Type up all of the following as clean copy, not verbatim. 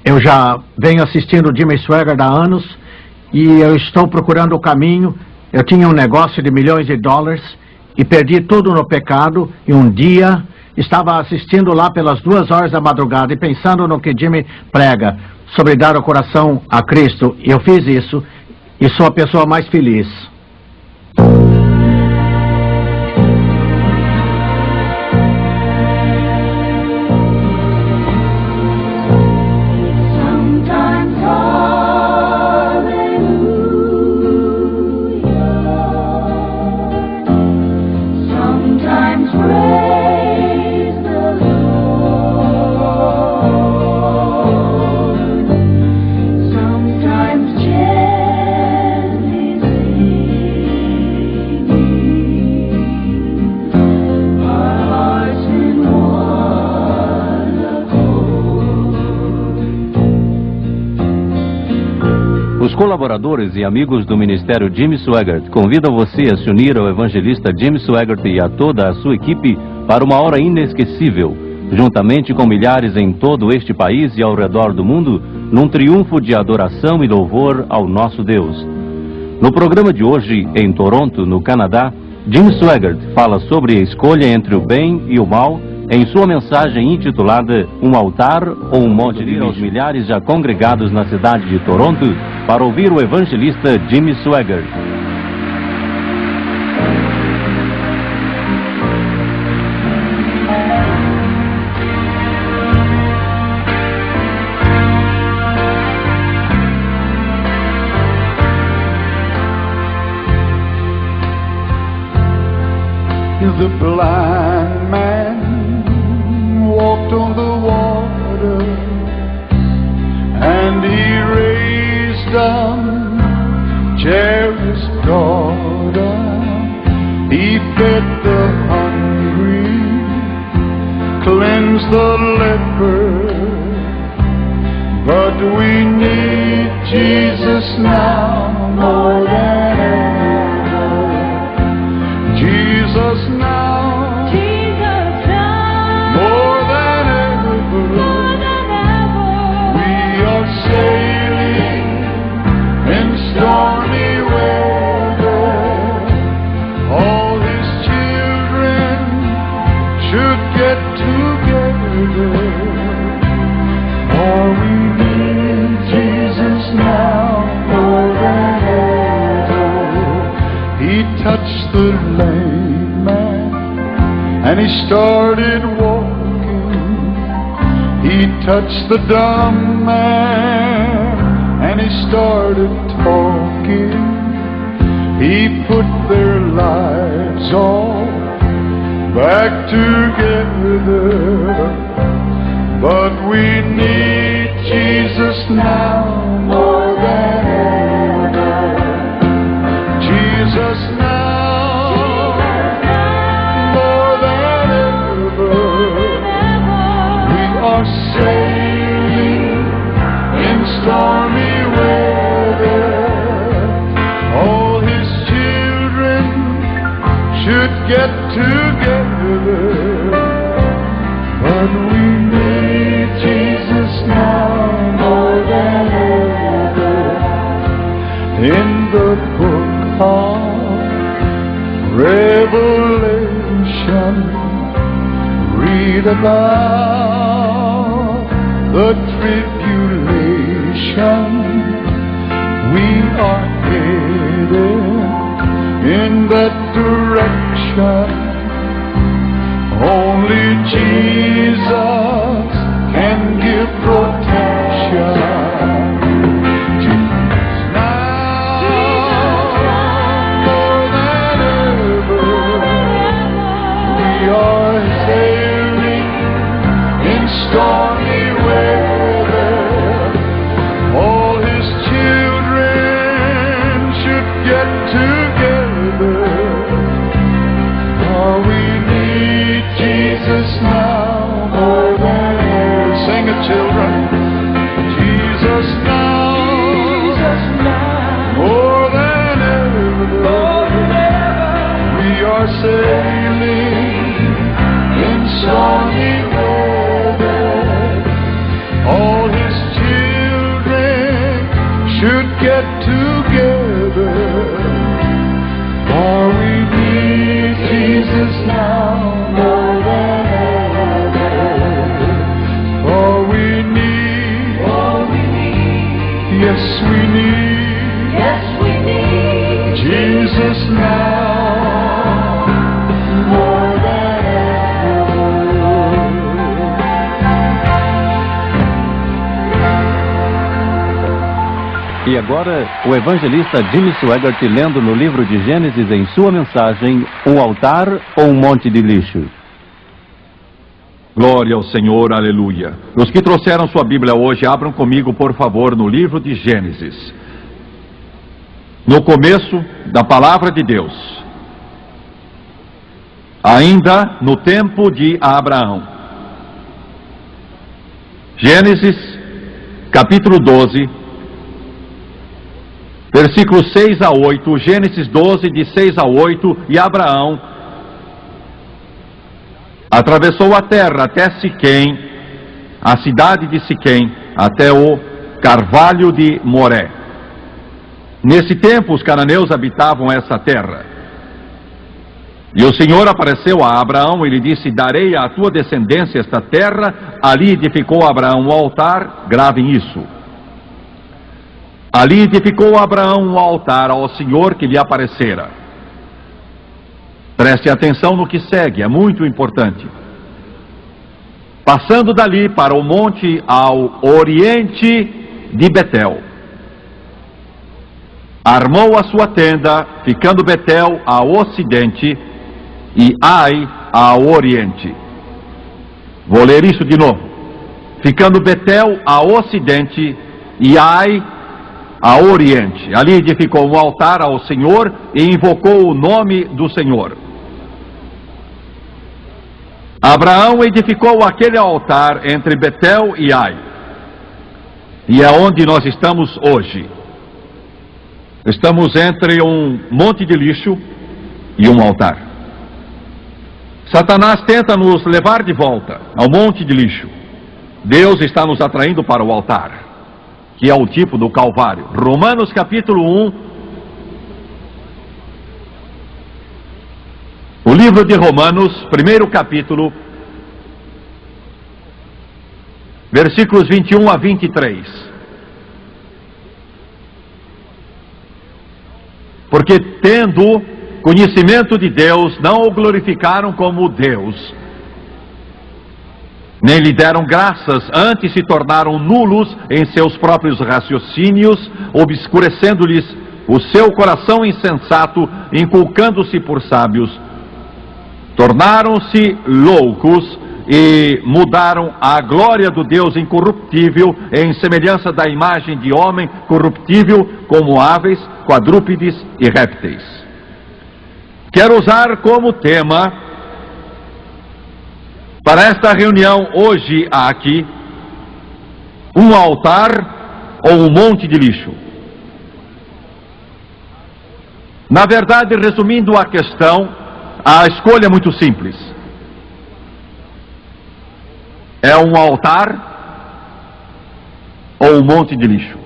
Eu já venho assistindo o Jimmy Swaggart há anos e eu estou procurando o caminho. Eu tinha um negócio de milhões de dólares e perdi tudo no pecado, e um dia estava assistindo lá pelas 2 horas da madrugada e pensando no que Jimmy prega sobre dar o coração a Cristo. Eu fiz isso e sou a pessoa mais feliz. Os colaboradores e amigos do Ministério Jimmy Swaggart convidam você a se unir ao evangelista Jimmy Swaggart e a toda a sua equipe para uma hora inesquecível, juntamente com milhares em todo este país e ao redor do mundo, num triunfo de adoração e louvor ao nosso Deus. No programa de hoje, em Toronto, no Canadá, Jimmy Swaggart fala sobre a escolha entre o bem e o mal em sua mensagem intitulada Um Altar ou um Monte de aos milhares já congregados na cidade de Toronto para ouvir o evangelista Jimmy Swaggart. The blind man walked on the water, and he raised up Jairus' daughter. He fed the hungry, cleansed the leper. But we need Jesus now more than ever. Jesus now, Jesus now, more than ever. more than ever. We are sailing in stormy weather. All His children should get together. For we need Jesus now more than ever. He touched the lame man and he started walking. He touched the dumb man and he started talking. He put their lives all back together. But we need Jesus now more than ever. Jesus now, more than ever. We are sailing in stormy weather. All His children should get together. But we need Jesus now more than ever. In the book of Revelation, read about the tribulation. We are headed in that direction. Only Jesus can give protection. Jesus now, more than ever. We are sailing in stormy weather. All His children should get together. For we need Jesus now more than ever. Sing it, children. Jesus now, more than ever. We are sailing in stormy weather. All His E agora, o evangelista Jimmy Swaggart lendo no livro de Gênesis em sua mensagem, um altar ou um monte de lixo? Glória ao Senhor, aleluia. Os que trouxeram sua Bíblia hoje, abram comigo, por favor, no livro de Gênesis. No começo da palavra de Deus, ainda no tempo de Abraão. Gênesis, capítulo 12, versículos 6 a 8, Gênesis 12, de 6 a 8, e Abraão atravessou a terra até Siquém, a cidade de Siquém, até o carvalho de Moré. Nesse tempo, os cananeus habitavam essa terra. E o Senhor apareceu a Abraão e lhe disse: darei à tua descendência esta terra. Ali edificou Abraão um altar, gravem isso. Ali edificou Abraão um altar ao Senhor que lhe aparecera. Preste atenção no que segue, é muito importante. Passando dali para o monte ao oriente de Betel, armou a sua tenda, ficando Betel ao ocidente e Ai ao oriente. Vou ler isso de novo. Ficando Betel ao ocidente e Ai ao oriente. Ali edificou um altar ao Senhor e invocou o nome do Senhor. Abraão edificou aquele altar entre Betel e Ai. E é onde nós estamos hoje. Estamos entre um monte de lixo e um altar. Satanás tenta nos levar de volta ao monte de lixo. Deus está nos atraindo para o altar, que é o tipo do Calvário. Romanos capítulo 1. O livro de Romanos, primeiro capítulo, versículos 21 a 23. Porque tendo conhecimento de Deus, não o glorificaram como Deus, nem lhe deram graças, antes se tornaram nulos em seus próprios raciocínios, obscurecendo-lhes o seu coração insensato, inculcando-se por sábios. Tornaram-se loucos e mudaram a glória do Deus incorruptível em semelhança da imagem de homem corruptível, como aves, quadrúpedes e répteis. Quero usar como tema para esta reunião hoje aqui um altar ou um monte de lixo. Na verdade, resumindo a questão, a escolha é muito simples. É um altar ou um monte de lixo.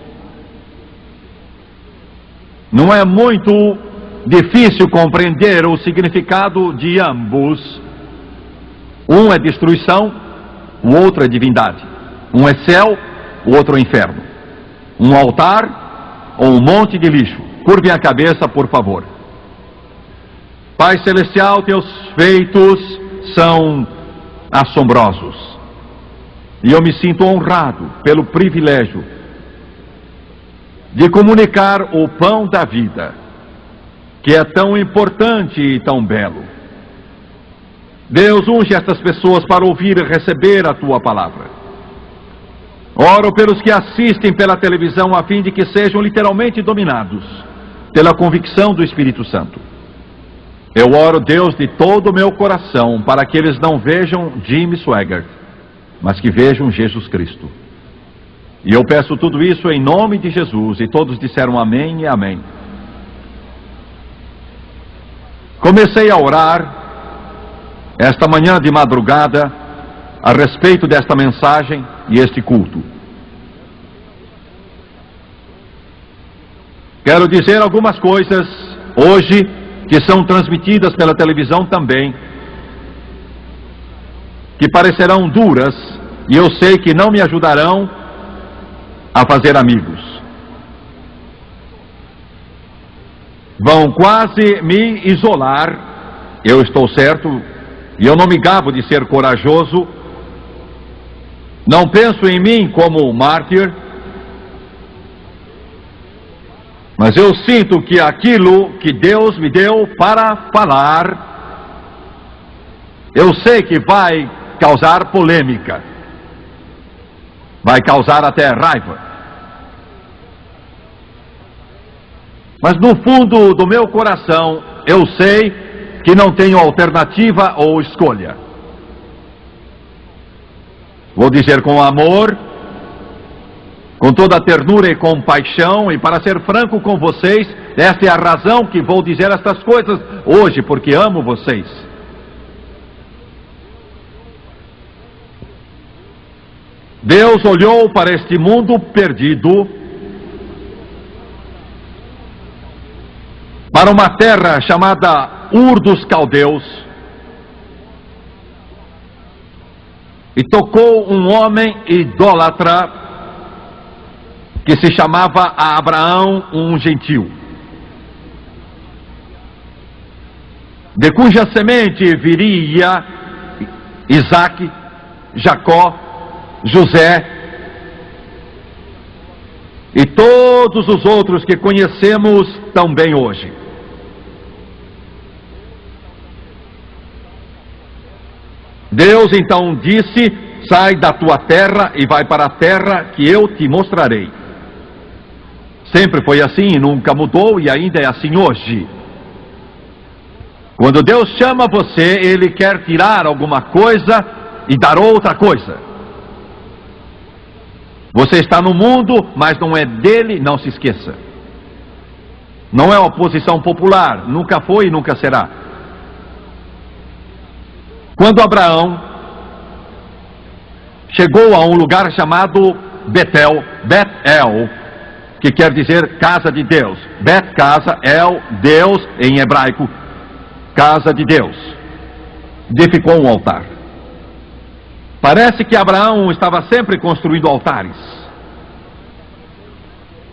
Não é muito difícil compreender o significado de ambos. Um é destruição, o outro é divindade. Um é céu, o outro é inferno. Um altar ou um monte de lixo. Curvem a cabeça, por favor. Pai Celestial, teus feitos são assombrosos. E eu me sinto honrado pelo privilégio de comunicar o pão da vida, que é tão importante e tão belo. Deus, unge estas pessoas para ouvir e receber a tua palavra. Oro pelos que assistem pela televisão, a fim de que sejam literalmente dominados pela convicção do Espírito Santo. Eu oro, Deus, de todo o meu coração, para que eles não vejam Jimmy Swaggart, mas que vejam Jesus Cristo. E eu peço tudo isso em nome de Jesus, e todos disseram amém e amém. Comecei a orar esta manhã de madrugada a respeito desta mensagem e este culto. Quero dizer algumas coisas hoje que são transmitidas pela televisão também, que parecerão duras, e eu sei que não me ajudarão a fazer amigos. Vão quase me isolar, eu estou certo, e eu não me gabo de ser corajoso. Não penso em mim como um mártir. Mas eu sinto que aquilo que Deus me deu para falar, eu sei que vai causar polêmica, vai causar até raiva. Mas no fundo do meu coração, eu sei que não tenho alternativa ou escolha. Vou dizer com amor, com toda ternura e compaixão, e para ser franco com vocês, esta é a razão que vou dizer estas coisas hoje, porque amo vocês. Deus olhou para este mundo perdido, para uma terra chamada Ur dos Caldeus, e tocou um homem idólatra que se chamava Abraão, um gentil, de cuja semente viria Isaac, Jacó, José e todos os outros que conhecemos tão bem hoje. Deus então disse: sai da tua terra e vai para a terra que eu te mostrarei. Sempre foi assim e nunca mudou, e ainda é assim hoje. Quando Deus chama você, Ele quer tirar alguma coisa e dar outra coisa. Você está no mundo, mas não é dele, não se esqueça. Não é uma posição popular, nunca foi e nunca será. Quando Abraão chegou a um lugar chamado Betel, Bet-El, que quer dizer casa de Deus. Bet, casa, El, Deus em hebraico, casa de Deus. Edificou um altar. Parece que Abraão estava sempre construindo altares.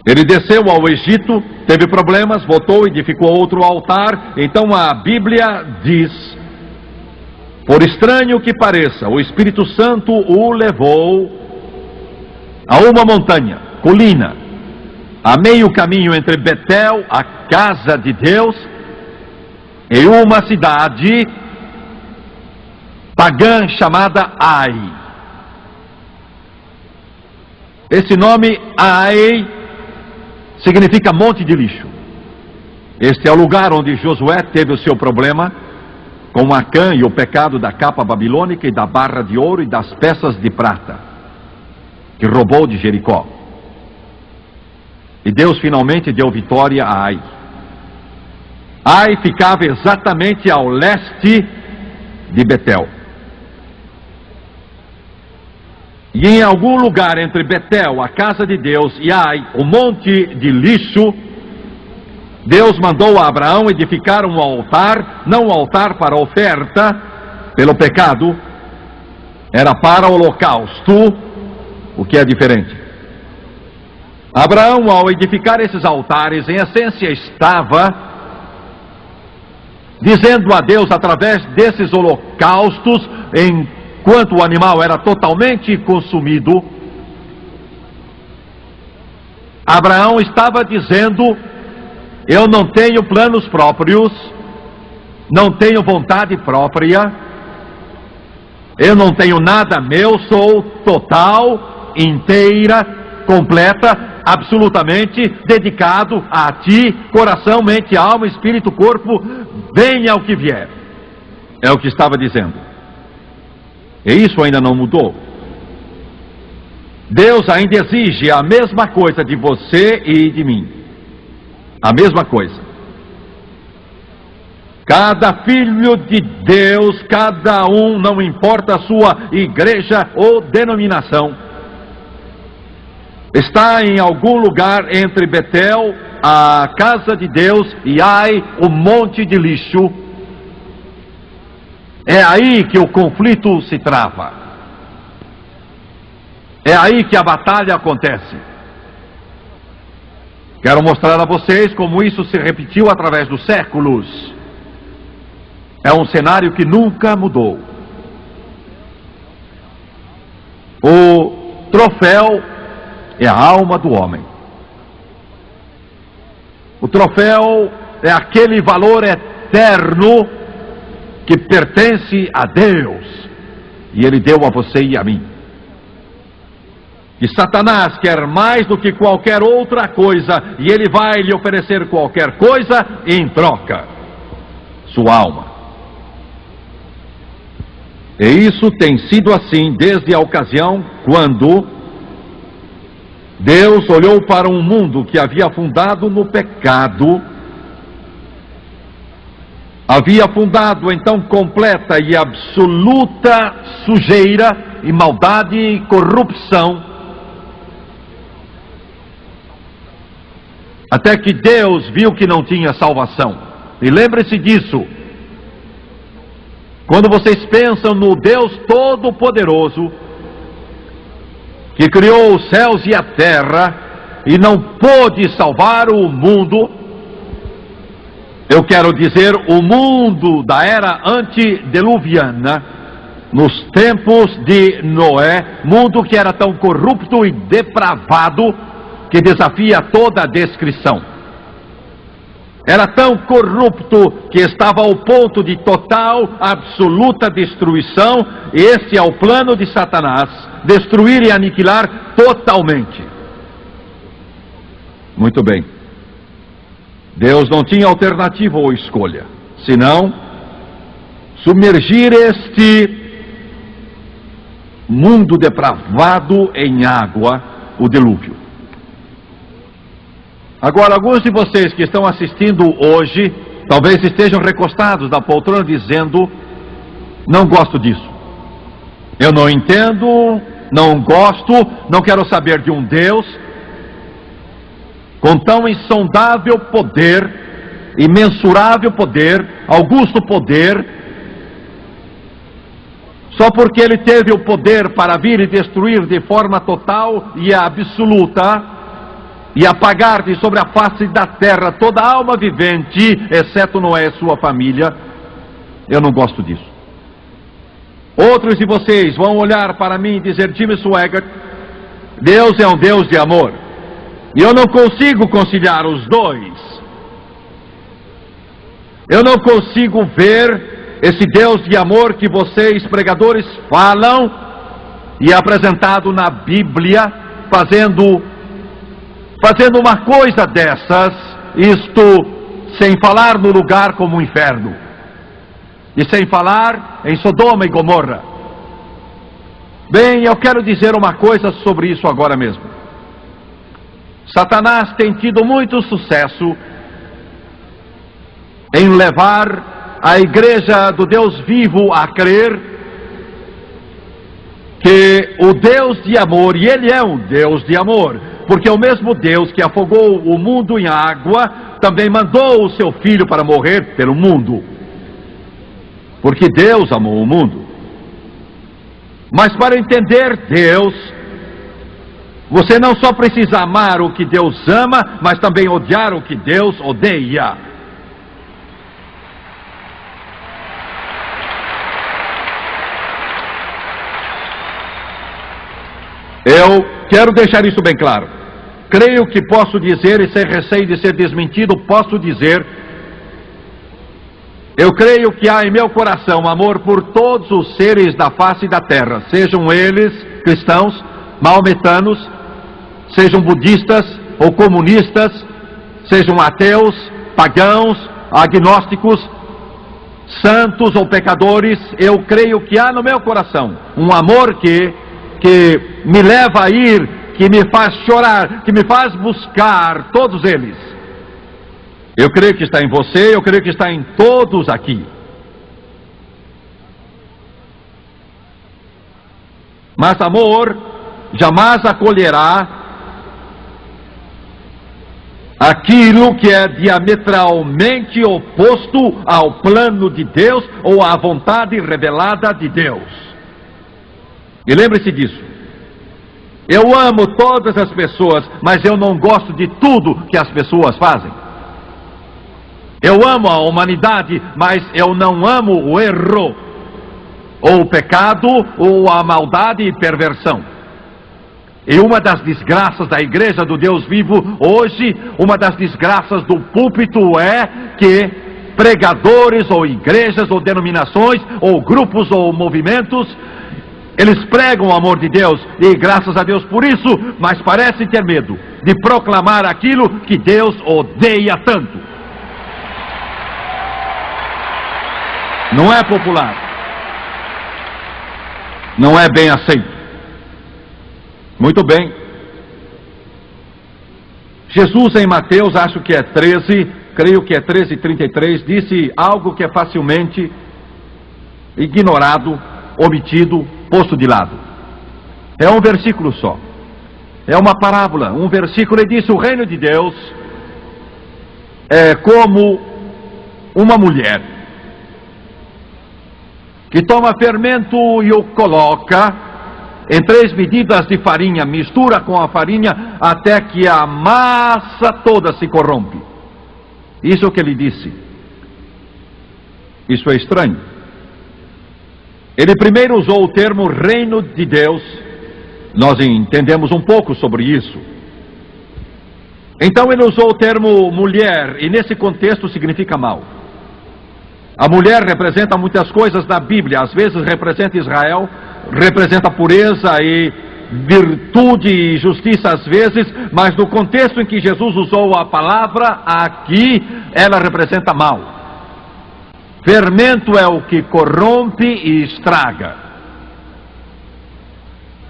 Ele desceu ao Egito, teve problemas, voltou e edificou outro altar. Então a Bíblia diz: por estranho que pareça, o Espírito Santo o levou a uma montanha, colina, a meio caminho entre Betel, a casa de Deus, e uma cidade pagã chamada Ai. Esse nome Ai significa monte de lixo. Este é o lugar onde Josué teve o seu problema com Acã e o pecado da capa babilônica e da barra de ouro e das peças de prata que roubou de Jericó. E Deus finalmente deu vitória a Ai. Ai ficava exatamente ao leste de Betel. E em algum lugar entre Betel, a casa de Deus, e Ai, o monte de lixo, Deus mandou a Abraão edificar um altar, não um altar para oferta pelo pecado, era para o holocausto, o que é diferente. Abraão, ao edificar esses altares, em essência estava dizendo a Deus através desses holocaustos, enquanto o animal era totalmente consumido, Abraão estava dizendo: eu não tenho planos próprios, não tenho vontade própria, eu não tenho nada meu, sou total, inteira, completa, absolutamente dedicado a ti, coração, mente, alma, espírito, corpo, venha o que vier. É o que estava dizendo. E isso ainda não mudou. Deus ainda exige a mesma coisa de você e de mim. A mesma coisa. Cada filho de Deus, cada um, não importa a sua igreja ou denominação, está em algum lugar entre Betel, a casa de Deus, e Ai, o monte de lixo. É aí que o conflito se trava. É aí que a batalha acontece. Quero mostrar a vocês como isso se repetiu através dos séculos. É um cenário que nunca mudou. O troféu é a alma do homem. O troféu é aquele valor eterno que pertence a Deus. E Ele deu a você e a mim. E Satanás quer mais do que qualquer outra coisa, e ele vai lhe oferecer qualquer coisa em troca: sua alma. E isso tem sido assim desde a ocasião quando Deus olhou para um mundo que havia afundado no pecado, havia afundado então completa e absoluta sujeira e maldade e corrupção, até que Deus viu que não tinha salvação. E lembre-se disso. Quando vocês pensam no Deus Todo-Poderoso, que criou os céus e a terra, e não pôde salvar o mundo, eu quero dizer o mundo da era antediluviana, nos tempos de Noé, mundo que era tão corrupto e depravado, que desafia toda a descrição. Era tão corrupto que estava ao ponto de total, absoluta destruição, e esse é o plano de Satanás: destruir e aniquilar totalmente. Muito bem. Deus não tinha alternativa ou escolha, senão submergir este mundo depravado em água, o dilúvio. Agora, alguns de vocês que estão assistindo hoje, talvez estejam recostados na poltrona dizendo: não gosto disso, eu não entendo, não gosto, não quero saber de um Deus com tão insondável poder, imensurável poder, augusto poder, só porque ele teve o poder para vir e destruir de forma total e absoluta, e apagar de sobre a face da terra toda alma vivente, exceto Noé e sua família. Eu não gosto disso. Outros de vocês vão olhar para mim e dizer: Jimmy Swaggart, Deus é um Deus de amor, e eu não consigo conciliar os dois. Eu não consigo ver esse Deus de amor que vocês, pregadores, falam e é apresentado na Bíblia, fazendo uma coisa dessas, isto sem falar no lugar como o inferno, e sem falar em Sodoma e Gomorra. Bem, eu quero dizer uma coisa sobre isso agora mesmo. Satanás tem tido muito sucesso em levar a igreja do Deus vivo a crer que o Deus de amor, e Ele é um Deus de amor, porque o mesmo Deus que afogou o mundo em água, também mandou o seu Filho para morrer pelo mundo. Porque Deus amou o mundo. Mas para entender Deus, você não só precisa amar o que Deus ama, mas também odiar o que Deus odeia. Eu quero deixar isso bem claro. Creio que posso dizer, e sem receio de ser desmentido, posso dizer: eu creio que há em meu coração amor por todos os seres da face da terra, sejam eles cristãos, maometanos, sejam budistas ou comunistas, sejam ateus, pagãos, agnósticos, santos ou pecadores. Eu creio que há no meu coração um amor que me leva a ir, que me faz chorar, que me faz buscar todos eles. Eu creio que está em você, eu creio que está em todos aqui. Mas amor jamais acolherá aquilo que é diametralmente oposto ao plano de Deus ou à vontade revelada de Deus. E lembre-se disso. Eu amo todas as pessoas, mas eu não gosto de tudo que as pessoas fazem. Eu amo a humanidade, mas eu não amo o erro, ou o pecado, ou a maldade e perversão. E uma das desgraças da igreja do Deus vivo hoje, uma das desgraças do púlpito é que pregadores ou igrejas ou denominações ou grupos ou movimentos, eles pregam o amor de Deus e graças a Deus por isso, mas parecem ter medo de proclamar aquilo que Deus odeia tanto. Não é popular. Não é bem aceito. Muito bem. Jesus em Mateus, acho que é 13, creio que é 13:33, disse algo que é facilmente ignorado, omitido, posto de lado. É um versículo só. É uma parábola, um versículo. Ele disse: o reino de Deus é como uma mulher que toma fermento e o coloca em 3 medidas de farinha, mistura com a farinha até que a massa toda se corrompe. Isso é o que ele disse. Isso é estranho. Ele primeiro usou o termo reino de Deus. Nós entendemos um pouco sobre isso. Então ele usou o termo mulher, e nesse contexto significa mal. A mulher representa muitas coisas na Bíblia. Às vezes representa Israel, representa pureza e virtude e justiça às vezes, mas no contexto em que Jesus usou a palavra, aqui ela representa mal. Fermento é o que corrompe e estraga.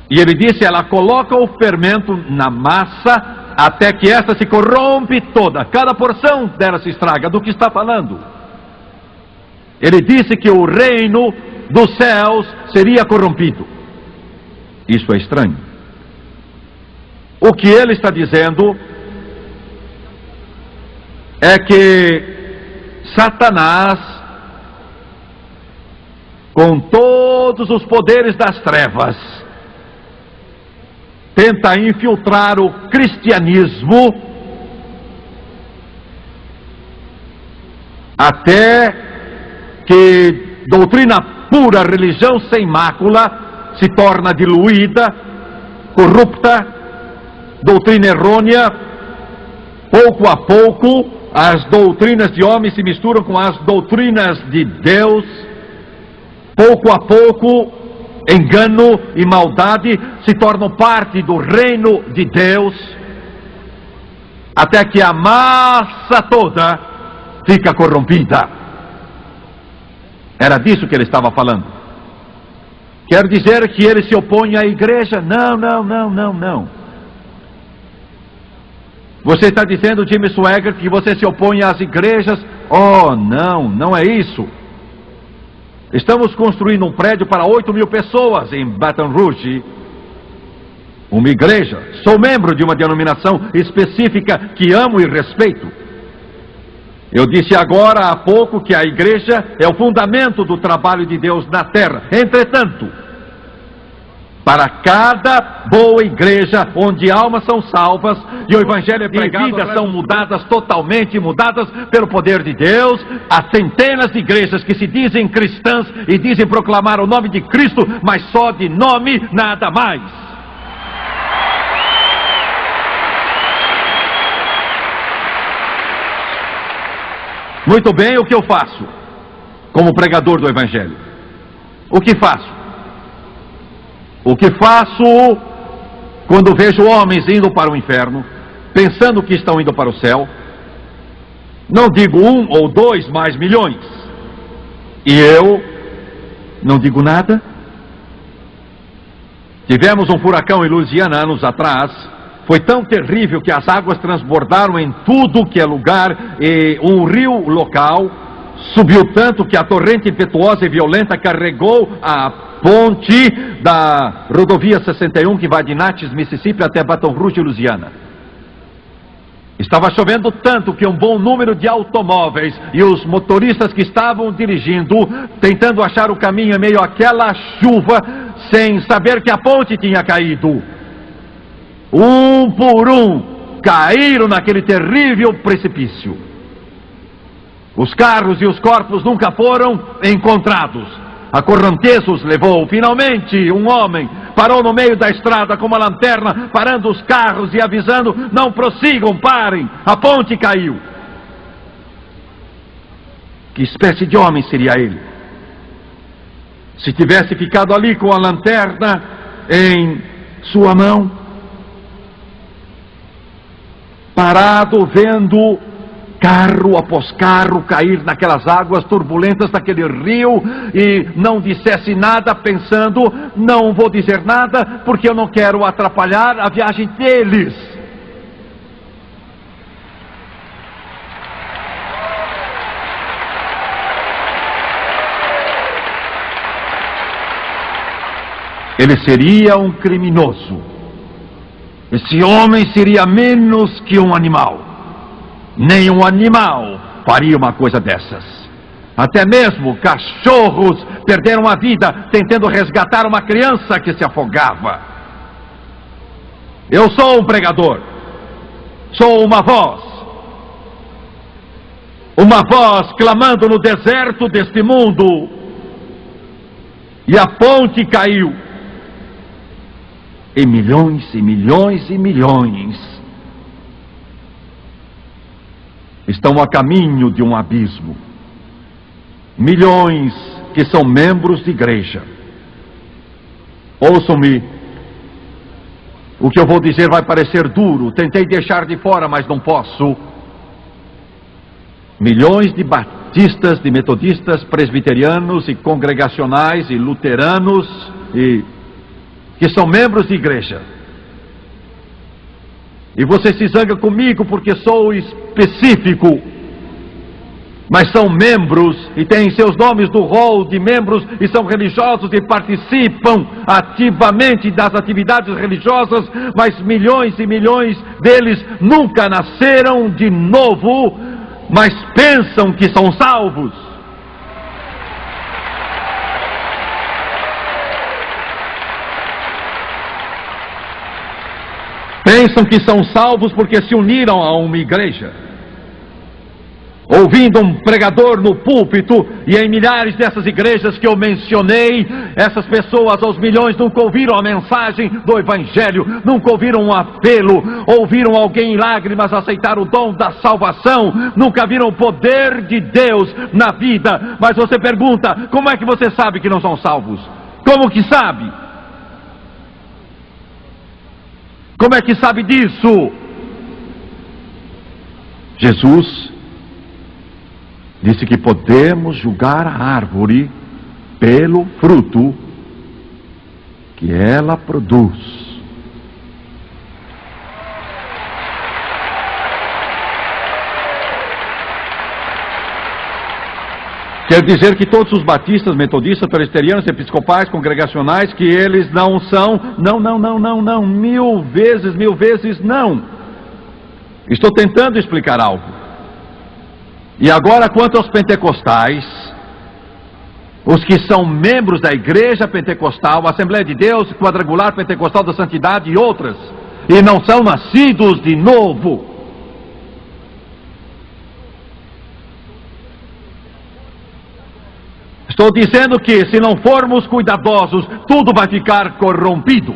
E ele disse, ela coloca o fermento na massa até que esta se corrompe toda. Cada porção dela se estraga. Do que está falando? Ele disse que o reino dos céus seria corrompido. Isso é estranho. O que ele está dizendo é que Satanás, com todos os poderes das trevas, tenta infiltrar o cristianismo até que doutrina pura, religião sem mácula, se torna diluída, corrupta, doutrina errônea. Pouco a pouco, as doutrinas de homens se misturam com as doutrinas de Deus. Pouco a pouco, engano e maldade se tornam parte do reino de Deus, até que a massa toda fica corrompida. Era disso que ele estava falando. Quer dizer que ele se opõe à igreja? Não. Você está dizendo, Jimmy Swaggart, que você se opõe às igrejas? Oh, não é isso. Estamos construindo um prédio para 8.000 pessoas em Baton Rouge. Uma igreja. Sou membro de uma denominação específica que amo e respeito. Eu disse agora há pouco que a igreja é o fundamento do trabalho de Deus na terra. Entretanto, para cada boa igreja onde almas são salvas e o evangelho é pregado, vidas são mudadas, totalmente mudadas pelo poder de Deus, há centenas de igrejas que se dizem cristãs e dizem proclamar o nome de Cristo, mas só de nome, nada mais. Muito bem, o que eu faço como pregador do evangelho? O que faço? O que faço quando vejo homens indo para o inferno, pensando que estão indo para o céu? Não digo 1 ou 2, mas milhões. E eu não digo nada? Tivemos um furacão em Louisiana anos atrás. Foi tão terrível que as águas transbordaram em tudo que é lugar e um rio local subiu tanto que a torrente impetuosa e violenta carregou a ponte da rodovia 61 que vai de Natchez, Mississippi até Baton Rouge, Louisiana. Estava chovendo tanto que um bom número de automóveis e os motoristas que estavam dirigindo, tentando achar o caminho em meio àquela chuva, sem saber que a ponte tinha caído. Um por um, caíram naquele terrível precipício. Os carros e os corpos nunca foram encontrados. A correnteza os levou. Finalmente, um homem parou no meio da estrada com uma lanterna, parando os carros e avisando: não prossigam, parem, a ponte caiu. Que espécie de homem seria ele? Se tivesse ficado ali com a lanterna em sua mão, parado, vendo carro após carro cair naquelas águas turbulentas daquele rio, e não dissesse nada, pensando: não vou dizer nada porque eu não quero atrapalhar a viagem deles. Ele seria um criminoso. Esse homem seria menos que um animal. Nenhum animal faria uma coisa dessas. Até mesmo cachorros perderam a vida tentando resgatar uma criança que se afogava. Eu sou um pregador. Sou uma voz clamando no deserto deste mundo. E a ponte caiu. E milhões e milhões e milhões estão a caminho de um abismo. Milhões que são membros de igreja. Ouçam-me. O que eu vou dizer vai parecer duro. Tentei deixar de fora, mas não posso. Milhões de batistas, de metodistas, presbiterianos e congregacionais e luteranos que são membros de igreja. E você se zanga comigo porque sou específico, mas são membros e têm seus nomes do rol de membros e são religiosos e participam ativamente das atividades religiosas, mas milhões e milhões deles nunca nasceram de novo, mas pensam que são salvos. Pensam que são salvos porque se uniram a uma igreja, ouvindo um pregador no púlpito. E em milhares dessas igrejas que eu mencionei, essas pessoas, aos milhões, nunca ouviram a mensagem do Evangelho, nunca ouviram um apelo, ouviram alguém em lágrimas aceitar o dom da salvação, nunca viram o poder de Deus na vida. Mas você pergunta: como é que você sabe que não são salvos? Como que sabe? Como é que sabe disso? Jesus disse que podemos julgar a árvore pelo fruto que ela produz. Quer dizer que todos os batistas, metodistas, presbiterianos, episcopais, congregacionais, que eles não são? Não, mil vezes não. Estou tentando explicar algo. E agora, quanto aos pentecostais, os que são membros da Igreja Pentecostal, Assembleia de Deus, Quadrangular Pentecostal da Santidade e outras, e não são nascidos de novo. Estou dizendo que se não formos cuidadosos, tudo vai ficar corrompido.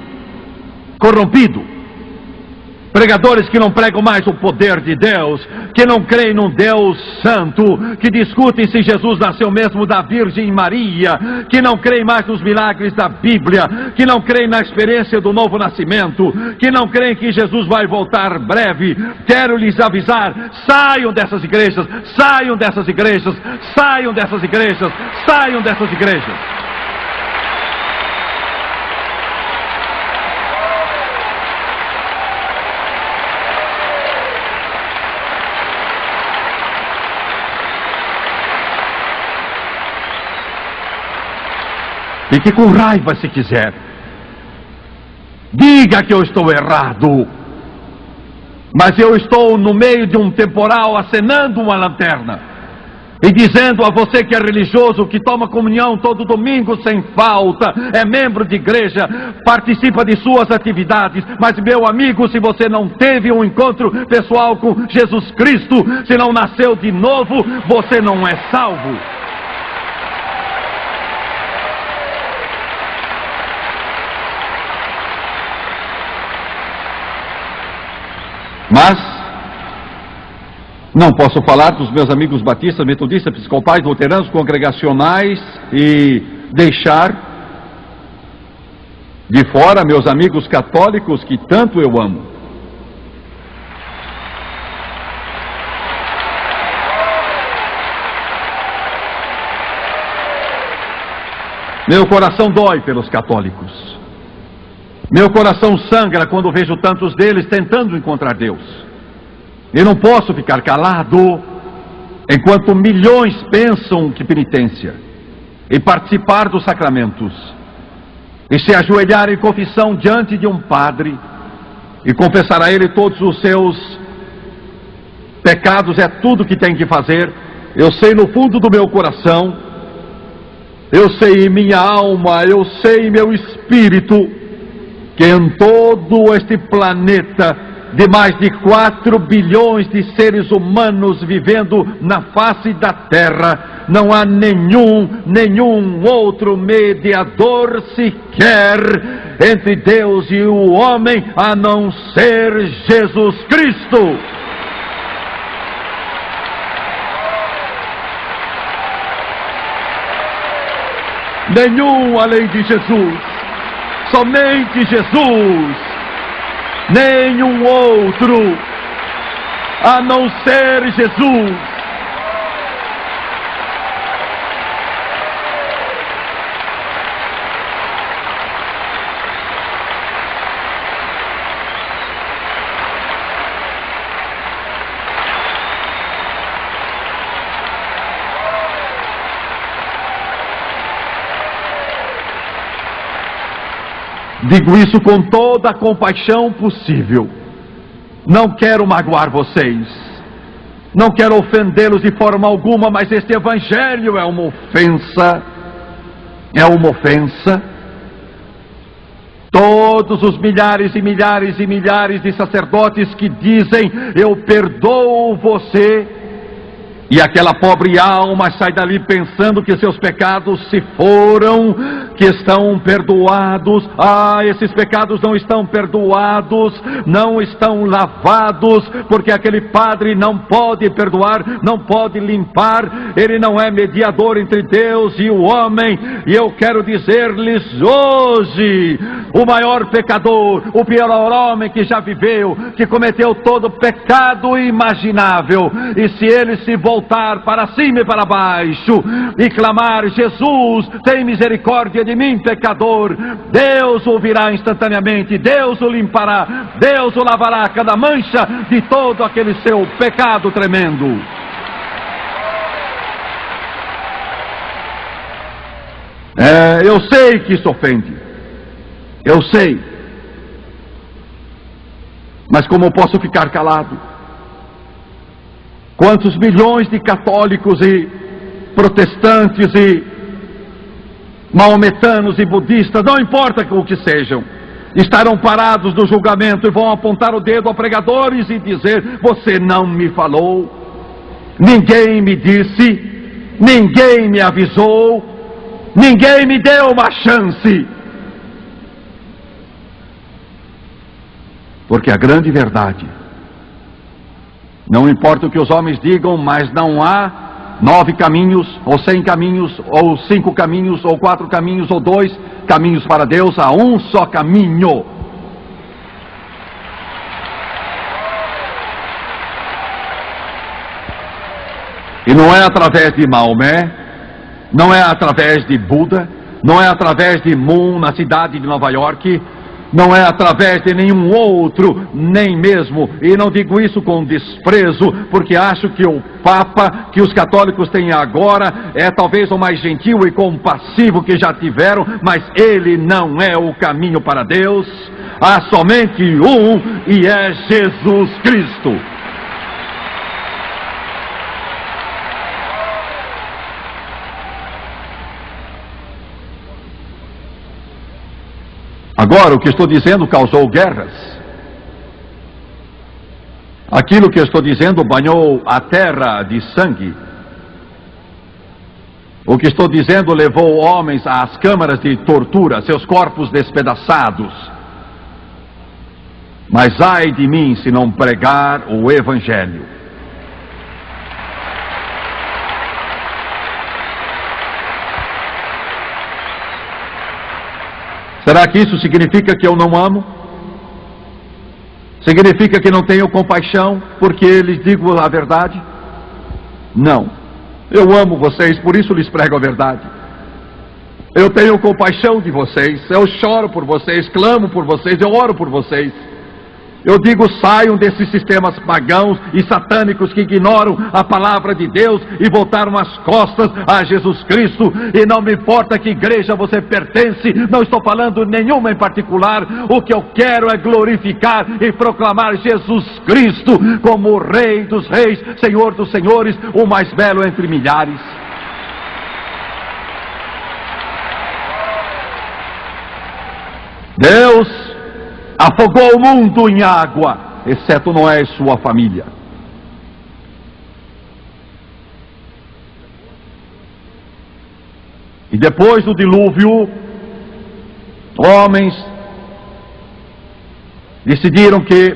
Pregadores que não pregam mais o poder de Deus, que não creem num Deus santo, que discutem se Jesus nasceu mesmo da Virgem Maria, que não creem mais nos milagres da Bíblia, que não creem na experiência do novo nascimento, que não creem que Jesus vai voltar breve. Quero lhes avisar: saiam dessas igrejas, saiam dessas igrejas, saiam dessas igrejas, saiam dessas igrejas. Fique com raiva se quiser. Diga que eu estou errado. Mas eu estou no meio de um temporal acenando uma lanterna e dizendo a você que é religioso, que toma comunhão todo domingo sem falta, é membro de igreja, participa de suas atividades, mas meu amigo, se você não teve um encontro pessoal com Jesus Cristo, se não nasceu de novo, você não é salvo. Mas não posso falar dos meus amigos batistas, metodistas, episcopais, luteranos, congregacionais e deixar de fora meus amigos católicos que tanto eu amo. Meu coração dói pelos católicos. Meu coração sangra quando vejo tantos deles tentando encontrar Deus. Eu não posso ficar calado enquanto milhões pensam que penitência e participar dos sacramentos e se ajoelhar em confissão diante de um padre e confessar a ele todos os seus pecados é tudo que tem que fazer. Eu sei no fundo do meu coração, eu sei em minha alma, eu sei em meu espírito, que em todo este planeta, de mais de 4 bilhões de seres humanos vivendo na face da Terra, não há nenhum outro mediador sequer entre Deus e o homem, a não ser Jesus Cristo. Nenhum além de Jesus, somente Jesus, nenhum outro, a não ser Jesus. Digo isso com toda a compaixão possível. Não quero magoar vocês. Não quero ofendê-los de forma alguma, mas este evangelho é uma ofensa. É uma ofensa. Todos os milhares e milhares e milhares de sacerdotes que dizem: eu perdoo você, e aquela pobre alma sai dali pensando que seus pecados se foram, que estão perdoados. Ah, esses pecados não estão perdoados, não estão lavados, porque aquele padre não pode perdoar, não pode limpar, ele não é mediador entre Deus e o homem. E eu quero dizer-lhes hoje, o maior pecador, o pior homem que já viveu, que cometeu todo pecado imaginável, e se ele se voltar para cima e para baixo e clamar: Jesus, tem misericórdia de mim, pecador, Deus o virá instantaneamente, Deus o limpará, Deus o lavará cada mancha de todo aquele seu pecado tremendo. Eu sei que isso ofende, eu sei, mas como eu posso ficar calado? Quantos milhões de católicos e protestantes e maometanos e budistas, não importa o que sejam, estarão parados no julgamento e vão apontar o dedo a pregadores e dizer: você não me falou, ninguém me disse, ninguém me avisou, ninguém me deu uma chance. Porque a grande verdade, não importa o que os homens digam, mas não há 9 caminhos, ou 100 caminhos, ou 5 caminhos, ou 4 caminhos, ou 2 caminhos para Deus. Há um só caminho. E não é através de Maomé, não é através de Buda, não é através de Moon na cidade de Nova York, não é através de nenhum outro, nem mesmo, e não digo isso com desprezo, porque acho que o Papa que os católicos têm agora é talvez o mais gentil e compassivo que já tiveram, mas ele não é o caminho para Deus. Há somente um, e é Jesus Cristo. Agora, o que estou dizendo causou guerras. Aquilo que estou dizendo banhou a terra de sangue. O que estou dizendo levou homens às câmaras de tortura, seus corpos despedaçados. Mas ai de mim se não pregar o Evangelho. Será que isso significa que eu não amo? Significa que não tenho compaixão porque lhes digo a verdade? Não. Eu amo vocês, por isso lhes prego a verdade. Eu tenho compaixão de vocês, eu choro por vocês, clamo por vocês, eu oro por vocês. Eu digo, saiam desses sistemas pagãos e satânicos que ignoram a palavra de Deus e voltaram as costas a Jesus Cristo. E não me importa que igreja você pertence, não estou falando nenhuma em particular. O que eu quero é glorificar e proclamar Jesus Cristo como o Rei dos Reis, Senhor dos Senhores, o mais belo entre milhares. Deus afogou o mundo em água, exceto Noé e sua família. E depois do dilúvio, homens decidiram que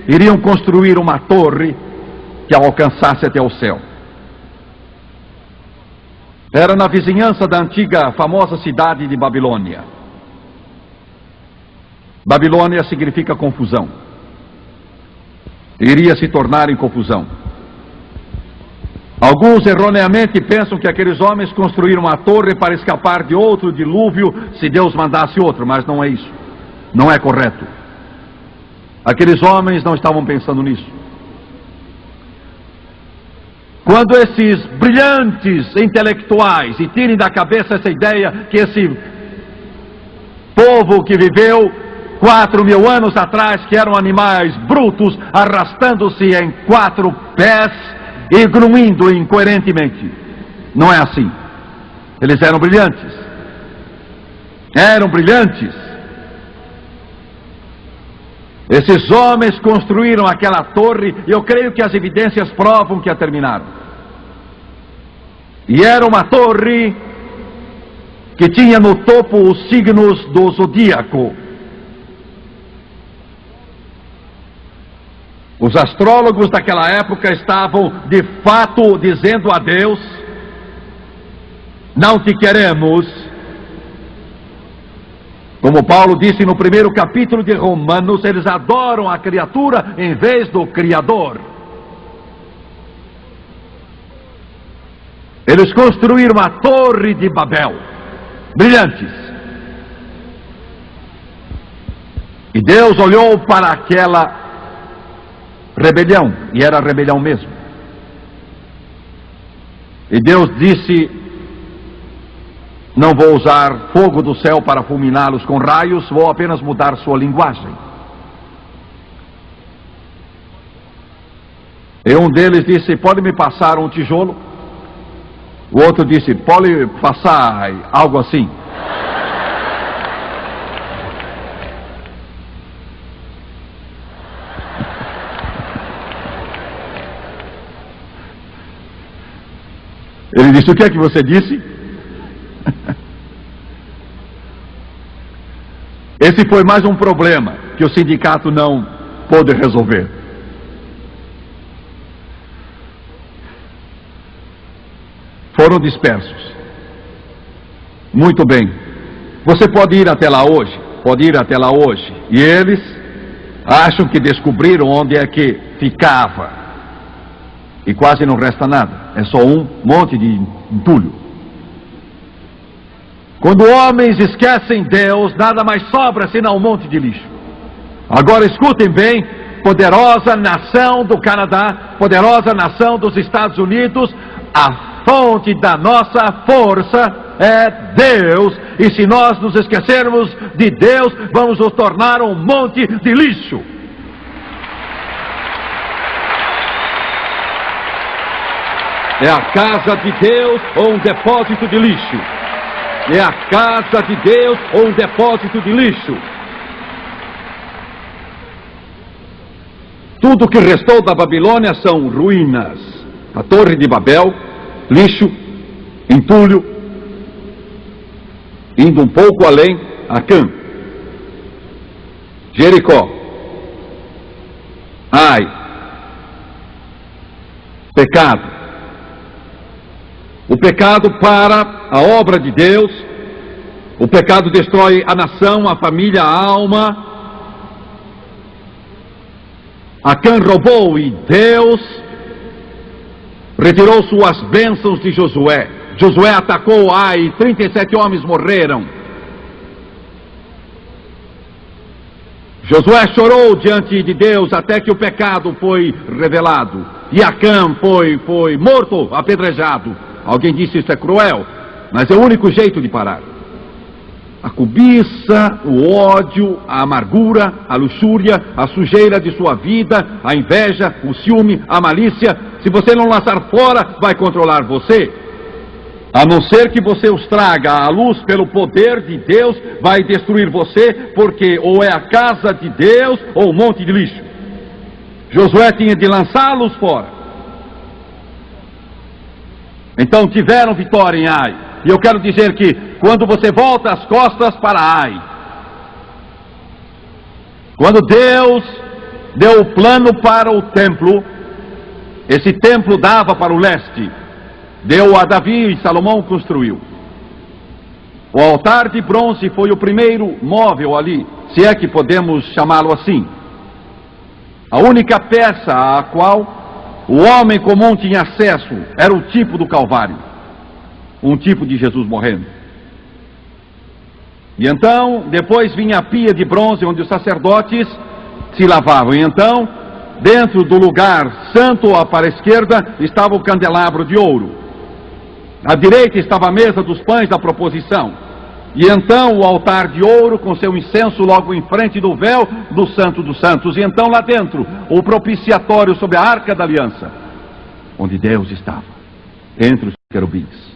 iriam construir uma torre que alcançasse até o céu. Era na vizinhança da antiga famosa cidade de Babilônia. Babilônia significa confusão. Iria se tornar em confusão. Alguns erroneamente pensam que aqueles homens construíram uma torre para escapar de outro dilúvio se Deus mandasse outro, mas não é isso. Não é correto. Aqueles homens não estavam pensando nisso. Quando esses brilhantes intelectuais, e tirem da cabeça essa ideia que esse povo que viveu 4.000 anos atrás, que eram animais brutos, arrastando-se em 4 pés e grunhindo incoerentemente. Não é assim. Eles eram brilhantes. Eram brilhantes. Esses homens construíram aquela torre, e eu creio que as evidências provam que a terminaram. E era uma torre que tinha no topo os signos do zodíaco. Os astrólogos daquela época estavam, de fato, dizendo a Deus: não te queremos. Como Paulo disse no primeiro capítulo de Romanos, eles adoram a criatura em vez do Criador. Eles construíram a Torre de Babel, brilhantes. E Deus olhou para aquela rebelião, e era rebelião mesmo. E Deus disse: não vou usar fogo do céu para fulminá-los com raios, vou apenas mudar sua linguagem. E um deles disse: pode me passar um tijolo? O outro disse: pode passar algo assim. Ele disse: o que é que você disse? Esse foi mais um problema que o sindicato não pôde resolver. Foram dispersos. Muito bem. Você pode ir até lá hoje? Pode ir até lá hoje. E eles acham que descobriram onde é que ficava. E quase não resta nada. É só um monte de entulho. Quando homens esquecem Deus, nada mais sobra senão um monte de lixo. Agora escutem bem, poderosa nação do Canadá, poderosa nação dos Estados Unidos, a fonte da nossa força é Deus. E se nós nos esquecermos de Deus, vamos nos tornar um monte de lixo. É a casa de Deus ou um depósito de lixo? É a casa de Deus ou um depósito de lixo? Tudo que restou da Babilônia são ruínas. A Torre de Babel, lixo, entulho. Indo um pouco além, Acã, Jericó, Ai, pecado. O pecado para a obra de Deus, o pecado destrói a nação, a família, a alma. Acã roubou e Deus retirou suas bênçãos de Josué. Josué atacou Ai e 37 homens morreram. Josué chorou diante de Deus até que o pecado foi revelado. E Acã foi morto, apedrejado. Alguém disse isso é cruel, mas é o único jeito de parar. A cobiça, o ódio, a amargura, a luxúria, a sujeira de sua vida, a inveja, o ciúme, a malícia, se você não lançar fora, vai controlar você. A não ser que você os traga à luz pelo poder de Deus, vai destruir você, porque ou é a casa de Deus ou um monte de lixo. Josué tinha de lançá-los fora. Então tiveram vitória em Ai. E eu quero dizer que quando você volta as costas para Ai, quando Deus deu o plano para o templo, esse templo dava para o leste, deu a Davi e Salomão construiu. O altar de bronze foi o primeiro móvel ali, se é que podemos chamá-lo assim. A única peça à qual o homem comum tinha acesso era o tipo do Calvário, um tipo de Jesus morrendo. E então, depois vinha a pia de bronze onde os sacerdotes se lavavam. E então, dentro do lugar santo, para a esquerda, estava o candelabro de ouro. À direita estava a mesa dos pães da proposição. E então o altar de ouro com seu incenso logo em frente do véu do Santo dos Santos. E então lá dentro, o propiciatório sobre a Arca da Aliança, onde Deus estava, entre os querubins.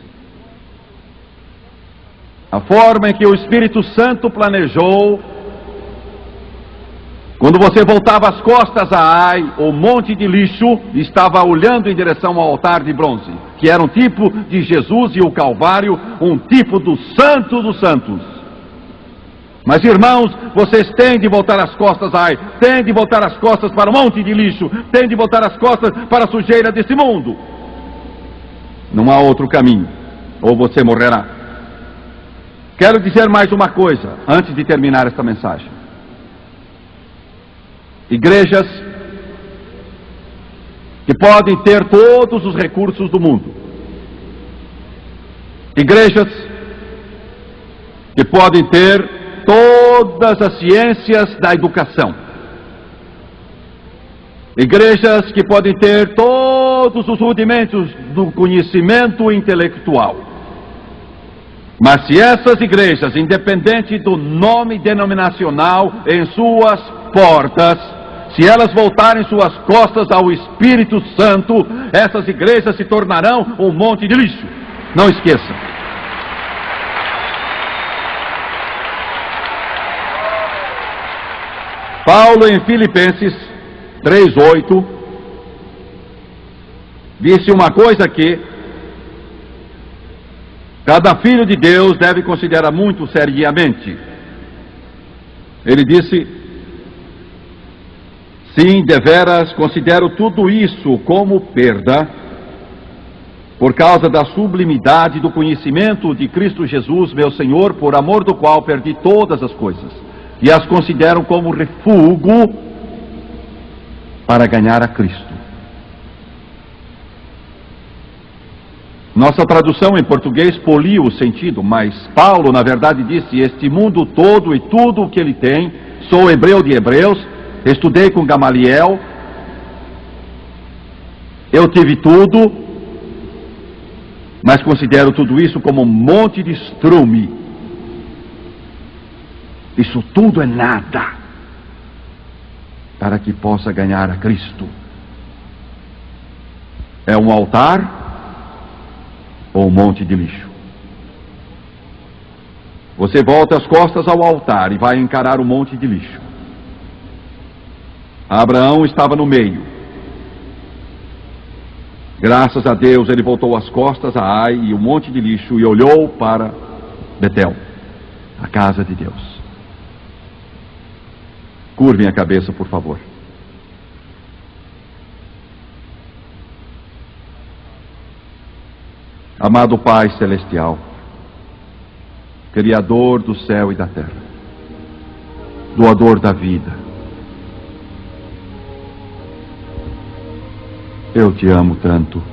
A forma em que o Espírito Santo planejou, quando você voltava as costas a Ai, o monte de lixo estava olhando em direção ao altar de bronze, que era um tipo de Jesus, e o Calvário, um tipo do Santo dos Santos. Mas irmãos, vocês têm de voltar as costas a Ai, têm de voltar as costas para o monte de lixo, têm de voltar as costas para a sujeira desse mundo. Não há outro caminho, ou você morrerá. Quero dizer mais uma coisa, antes de terminar esta mensagem. Igrejas que podem ter todos os recursos do mundo. Igrejas que podem ter todas as ciências da educação. Igrejas que podem ter todos os rudimentos do conhecimento intelectual. Mas se essas igrejas, independente do nome denominacional em suas portas, se elas voltarem suas costas ao Espírito Santo, essas igrejas se tornarão um monte de lixo. Não esqueça. Paulo em Filipenses 3:8 disse uma coisa que cada filho de Deus deve considerar muito seriamente. Ele disse: sim, deveras considero tudo isso como perda, por causa da sublimidade do conhecimento de Cristo Jesus, meu Senhor, por amor do qual perdi todas as coisas, e as considero como refúgio para ganhar a Cristo. Nossa tradução em português poliu o sentido, mas Paulo, na verdade, disse: este mundo todo e tudo o que ele tem, sou hebreu de hebreus, estudei com Gamaliel, eu tive tudo, mas considero tudo isso como um monte de estrume. Isso tudo é nada para que possa ganhar a Cristo. É um altar ou um monte de lixo. Você volta as costas ao altar e vai encarar o monte de lixo. Abraão estava no meio. Graças a Deus ele voltou as costas a Ai e o monte de lixo e olhou para Betel, a casa de Deus. Curvem a cabeça, por favor. Amado Pai Celestial, Criador do céu e da terra, doador da vida, eu te amo tanto.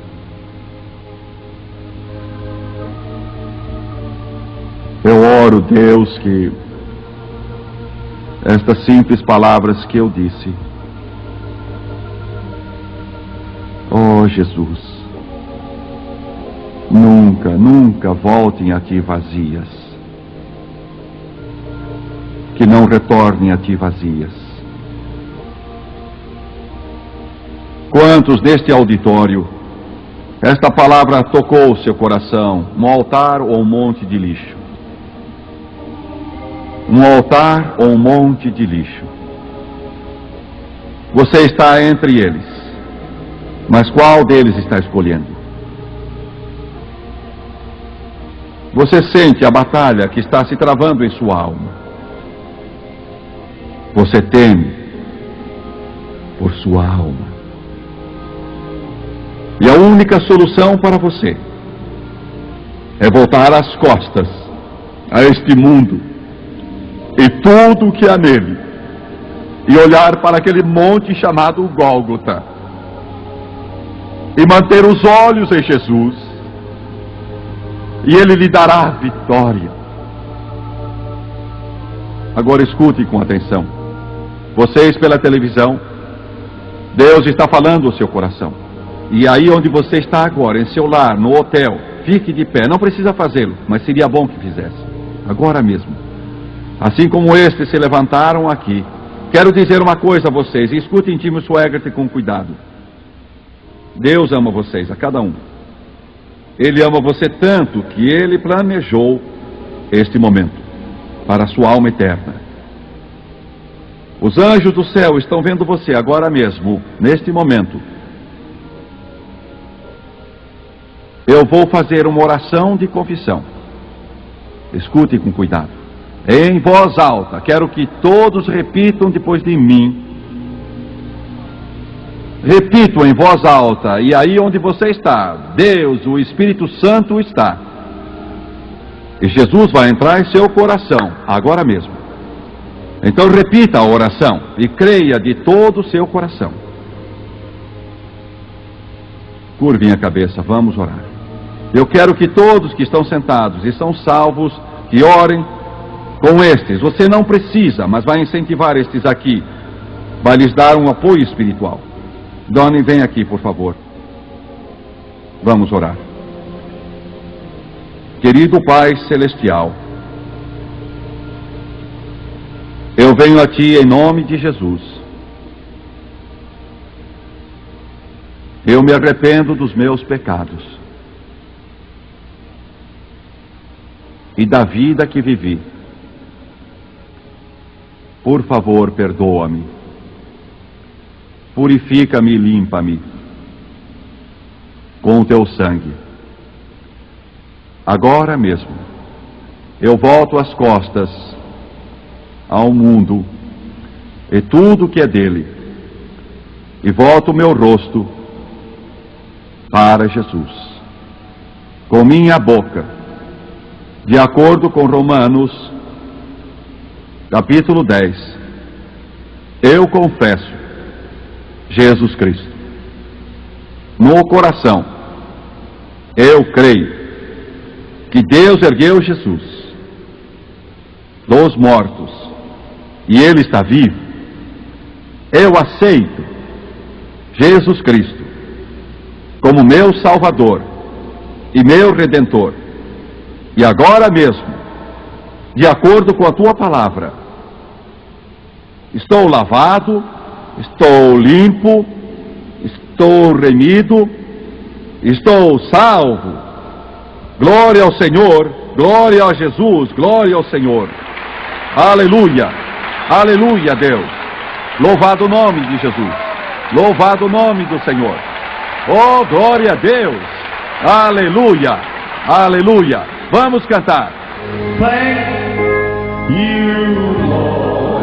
Eu oro, Deus, que estas simples palavras que eu disse, oh Jesus, nunca voltem a Ti vazias, que não retornem a Ti vazias. Quantos neste auditório esta palavra tocou o seu coração, um altar ou um monte de lixo? Um altar ou um monte de lixo? Você está entre eles, mas qual deles está escolhendo? Você sente a batalha que está se travando em sua alma. Você teme por sua alma. E a única solução para você é voltar as costas a este mundo e tudo o que há nele, e olhar para aquele monte chamado Gólgota, e manter os olhos em Jesus, e Ele lhe dará a vitória. Agora escute com atenção. Vocês pela televisão, Deus está falando ao seu coração. E aí onde você está agora, em seu lar, no hotel, fique de pé. Não precisa fazê-lo, mas seria bom que fizesse, agora mesmo. Assim como estes se levantaram aqui, quero dizer uma coisa a vocês, e escutem Tim Swaggart com cuidado. Deus ama vocês, a cada um. Ele ama você tanto que Ele planejou este momento para a sua alma eterna. Os anjos do céu estão vendo você agora mesmo, neste momento. Eu vou fazer uma oração de confissão. Escute com cuidado. Em voz alta, quero que todos repitam depois de mim. Repitam em voz alta, e aí onde você está, Deus, o Espírito Santo está. E Jesus vai entrar em seu coração, agora mesmo. Então repita a oração e creia de todo o seu coração. Curvem a cabeça, vamos orar. Eu quero que todos que estão sentados e são salvos, que orem com estes. Você não precisa, mas vai incentivar estes aqui. Vai lhes dar um apoio espiritual. Donnie, vem aqui, por favor. Vamos orar. Querido Pai Celestial, eu venho a Ti em nome de Jesus. Eu me arrependo dos meus pecados e da vida que vivi. Por favor, perdoa-me. Purifica-me e limpa-me com o Teu sangue. Agora mesmo, eu volto as costas ao mundo e tudo que é dele, e volto o meu rosto para Jesus. Com minha boca, de acordo com Romanos, capítulo 10, eu confesso Jesus Cristo. No coração, eu creio que Deus ergueu Jesus dos mortos e Ele está vivo. Eu aceito Jesus Cristo como meu Salvador e meu Redentor. E agora mesmo, de acordo com a Tua palavra, estou lavado, estou limpo, estou remido, estou salvo. Glória ao Senhor, glória a Jesus, glória ao Senhor. Aleluia, aleluia, Deus. Louvado o nome de Jesus, louvado o nome do Senhor. Oh, glória a Deus, aleluia, aleluia. Vamos cantar. Thank you, Lord,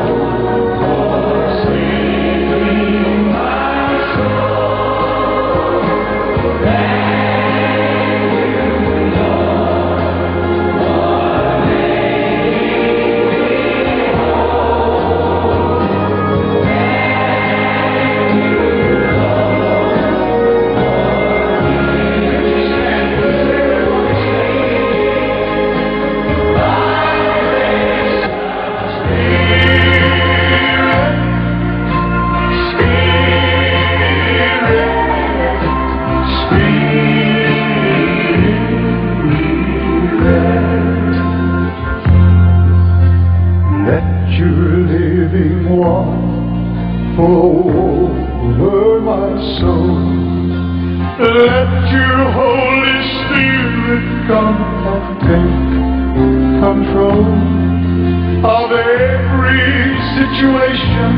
for saving my soul. Thank you, pure living water over my soul. Let your Holy Spirit come and take control of every situation.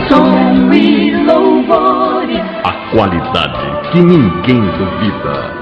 Som e louvores. A qualidade que ninguém duvida.